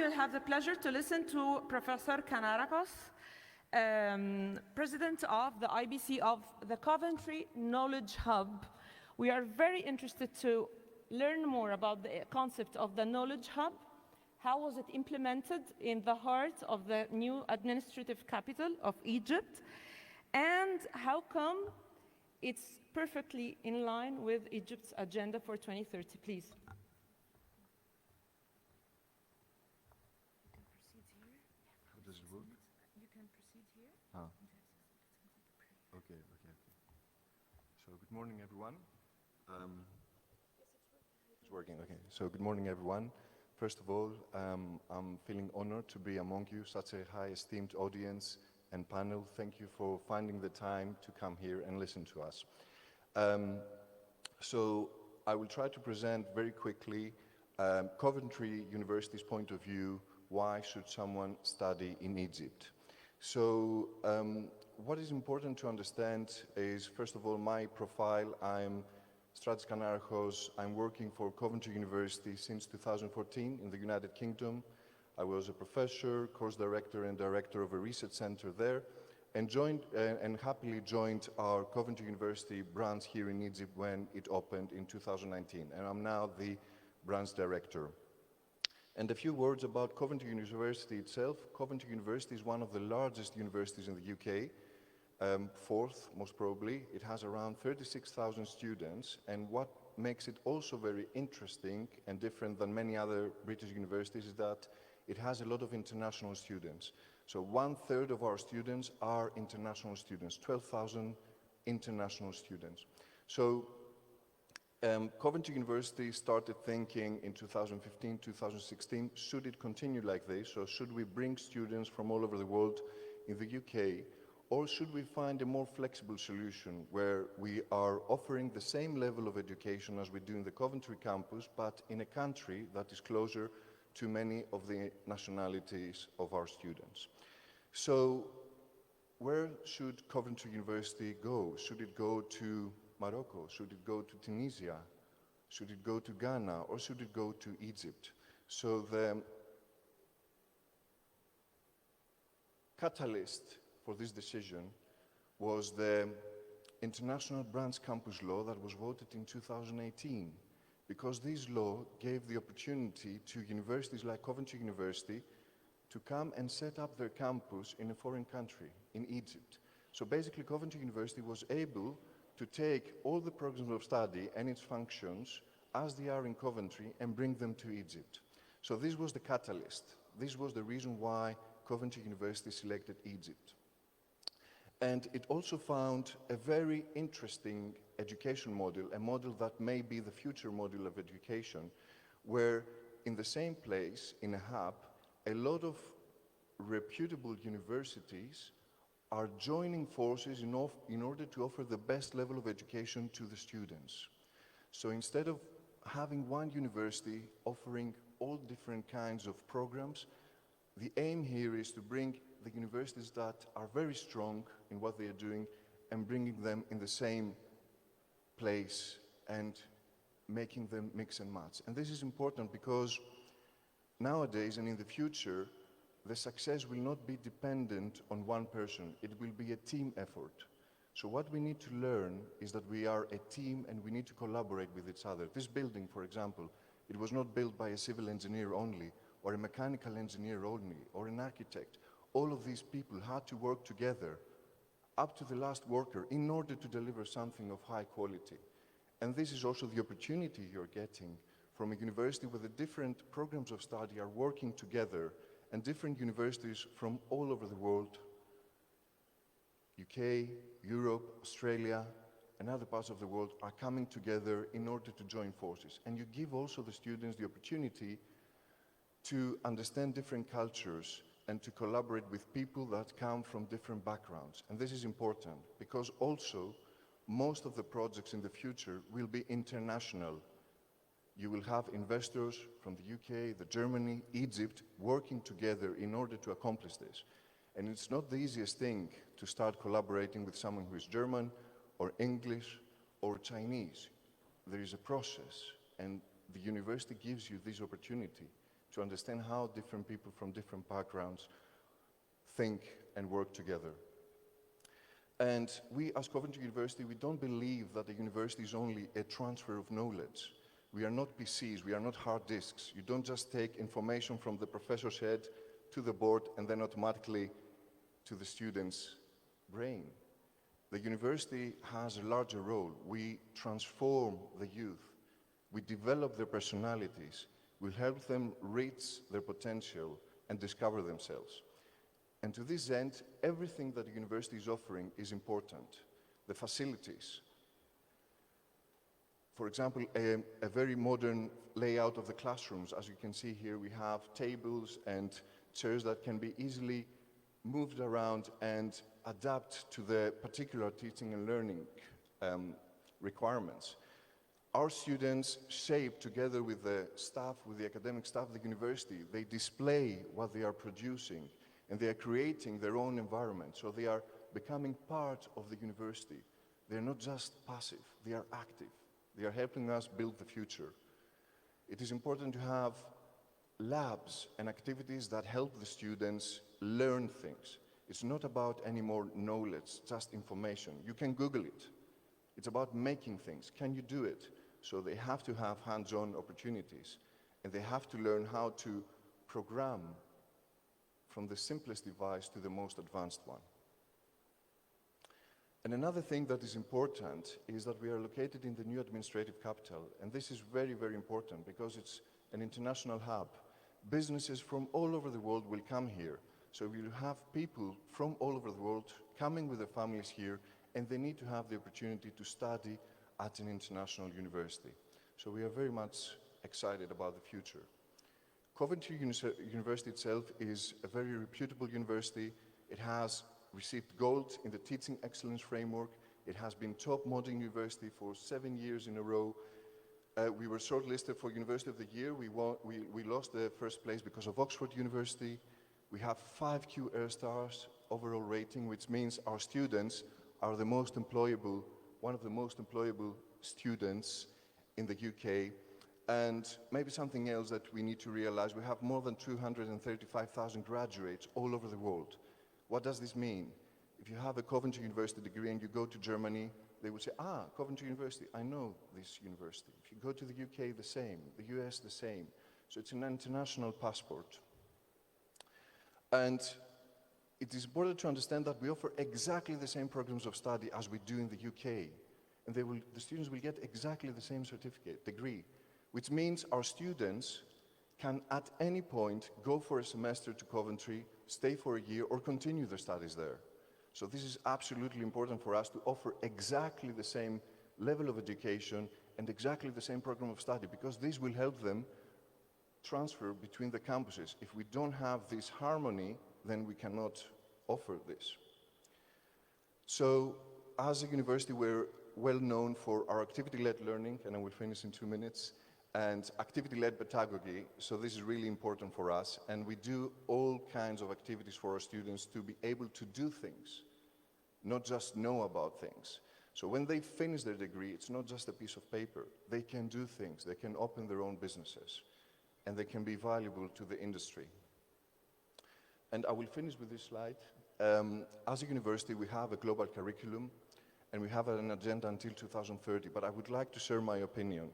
will have the pleasure to listen to Professor Kanarachos, President of the IBC of the Coventry Knowledge Hub. We are very interested to learn more about the concept of the Knowledge Hub. How was it implemented in the heart of the new administrative capital of Egypt? And how come it's perfectly in line with Egypt's agenda for 2030, please? How does it work? You can proceed here. Okay. So good morning, everyone. It's working, okay. So good morning, everyone. First of all, I'm feeling honored to be among you, such a high esteemed audience and panel. Thank you for finding the time to come here and listen to us. So I will try to present very quickly Coventry University's point of view. Why should someone study in Egypt? So what is important to understand is, first of all, my profile. I'm Stratis Kanarachos. I'm working for Coventry University since 2014 in the United Kingdom. I was a professor, course director, and director of a research center there, and happily joined our Coventry University branch here in Egypt when it opened in 2019. And I'm now the branch director. And a few words about Coventry University itself. Coventry University is one of the largest universities in the UK, fourth most probably. It has around 36,000 students, and what makes it also very interesting and different than many other British universities is that it has a lot of international students. So 1/3 of our students are international students, 12,000 international students. So Coventry University started thinking in 2015, 2016, should it continue like this? So should we bring students from all over the world in the UK, or should we find a more flexible solution where we are offering the same level of education as we do in the Coventry campus, but in a country that is closer to many of the nationalities of our students? So where should Coventry University go? Should it go to Morocco? Should it go to Tunisia? Should it go to Ghana? Or should it go to Egypt? So the catalyst for this decision was the International Branch Campus Law that was voted in 2018, because this law gave the opportunity to universities like Coventry University to come and set up their campus in a foreign country, in Egypt. So basically, Coventry University was able to take all the programs of study and its functions as they are in Coventry and bring them to Egypt. So this was the catalyst. This was the reason why Coventry University selected Egypt. And it also found a very interesting education model, a model that may be the future model of education, where in the same place, in a hub, a lot of reputable universities are joining forces in order to offer the best level of education to the students. So instead of having one university offering all different kinds of programs, the aim here is to bring the universities that are very strong in what they are doing and bringing them in the same place and making them mix and match. And this is important because nowadays and in the future, the success will not be dependent on one person. It will be a team effort. So what we need to learn is that we are a team and we need to collaborate with each other. This building, for example, it was not built by a civil engineer only, or a mechanical engineer only, or an architect. All of these people had to work together, up to the last worker, in order to deliver something of high quality. And this is also the opportunity you're getting from a university where the different programs of study are working together, and different universities from all over the world, UK, Europe, Australia, and other parts of the world are coming together in order to join forces. And you give also the students the opportunity to understand different cultures and to collaborate with people that come from different backgrounds. And this is important because also most of the projects in the future will be international. You will have investors from the UK, Germany, Egypt, working together in order to accomplish this. And it's not the easiest thing to start collaborating with someone who is German or English or Chinese. There is a process, and the university gives you this opportunity to understand how different people from different backgrounds think and work together. And we, as Coventry University, we don't believe that the university is only a transfer of knowledge. We are not PCs, we are not hard disks. You don't just take information from the professor's head to the board and then automatically to the student's brain. The university has a larger role. We transform the youth. We develop their personalities. We help them reach their potential and discover themselves. And to this end, everything that the university is offering is important. The facilities. For example, a very modern layout of the classrooms. As you can see here, we have tables and chairs that can be easily moved around and adapt to the particular teaching and learning requirements. Our students shape, together with the staff, with the academic staff of the university, they display what they are producing, and they are creating their own environment. So they are becoming part of the university. They are not just passive, they are active. They are helping us build the future. It is important to have labs and activities that help the students learn things. It's not about any more knowledge, just information. You can Google it. It's about making things. Can you do it? So they have to have hands-on opportunities, and they have to learn how to program from the simplest device to the most advanced one. And another thing that is important is that we are located in the new administrative capital, and this is very, very important because it's an international hub. Businesses from all over the world will come here, so we'll have people from all over the world coming with their families here, and they need to have the opportunity to study at an international university. So we are very much excited about the future. Coventry University itself is a very reputable university. It has received gold in the Teaching Excellence Framework. It has been top modern university for 7 years in a row. We were shortlisted for University of the Year. We lost the first place because of Oxford University. We have 5 QR stars overall rating, which means our students are the most employable, one of the most employable students in the UK. And maybe something else that we need to realize, we have more than 235,000 graduates all over the world. What does this mean? If you have a Coventry University degree and you go to Germany, they would say, Coventry University, I know this university. If you go to the UK, the same. The US, the same. So it's an international passport. And it is important to understand that we offer exactly the same programs of study as we do in the UK. And the students will get exactly the same certificate, degree, which means our students can at any point go for a semester to Coventry, stay for a year, or continue their studies there. So this is absolutely important for us to offer exactly the same level of education and exactly the same program of study, because this will help them transfer between the campuses. If we don't have this harmony, then we cannot offer this. So as a university, we're well known for our activity-led learning, and I will finish in 2 minutes, and activity-led pedagogy, so this is really important for us, and we do all kinds of activities for our students to be able to do things, not just know about things. So when they finish their degree, it's not just a piece of paper. They can do things, they can open their own businesses, and they can be valuable to the industry. And I will finish with this slide. As a university, we have a global curriculum, and we have an agenda until 2030, but I would like to share my opinion.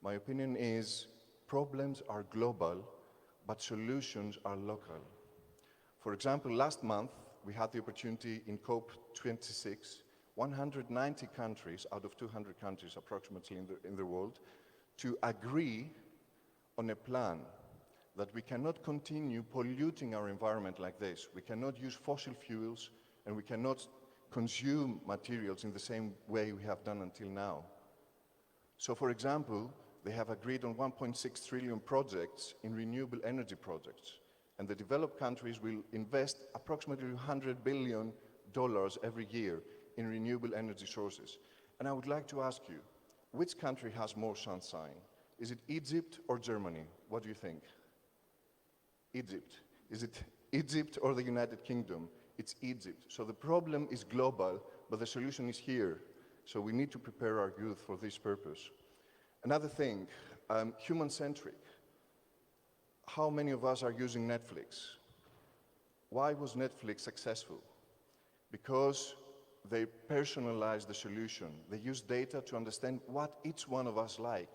My opinion is problems are global, but solutions are local. For example, last month, we had the opportunity in COP26, 190 countries out of 200 countries approximately in the world, to agree on a plan that we cannot continue polluting our environment like this. We cannot use fossil fuels, and we cannot consume materials in the same way we have done until now. So, for example, they have agreed on 1.6 trillion projects in renewable energy projects, and the developed countries will invest approximately $100 billion every year in renewable energy sources. And I would like to ask you, which country has more sunshine? Is it Egypt or Germany? What do you think? Egypt. Is it Egypt or the United Kingdom? It's Egypt. So the problem is global, but the solution is here. So we need to prepare our youth for this purpose. Another thing, human-centric. how many of us are using Netflix? Why was Netflix successful? Because they personalized the solution. They used data to understand what each one of us like.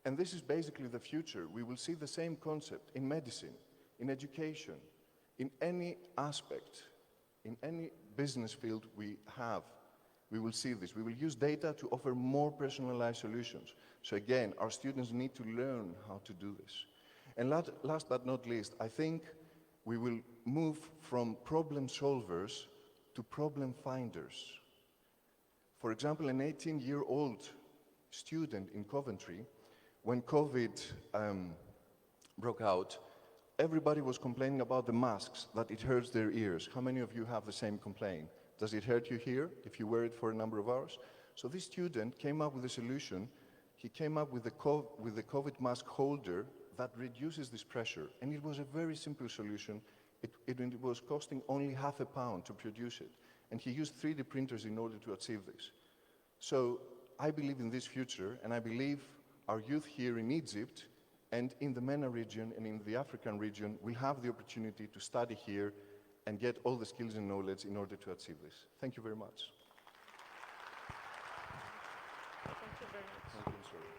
And this is basically the future. We will see the same concept in medicine, in education, in any aspect, in any business field we have. We will see this. We will use data to offer more personalized solutions. So again, our students need to learn how to do this. And last but not least, I think we will move from problem solvers to problem finders. For example, an 18-year-old student in Coventry, when COVID broke out, everybody was complaining about the masks, that it hurts their ears. How many of you have the same complaint? Does it hurt you here if you wear it for a number of hours? So this student came up with a solution. He came up with a COVID mask holder that reduces this pressure. And it was a very simple solution. It was costing only £0.50 to produce it. And he used 3D printers in order to achieve this. So I believe in this future, and I believe our youth here in Egypt and in the MENA region and in the African region will have the opportunity to study here and get all the skills and knowledge in order to achieve this. Thank you very much. Thank you very much. Thank you, sir.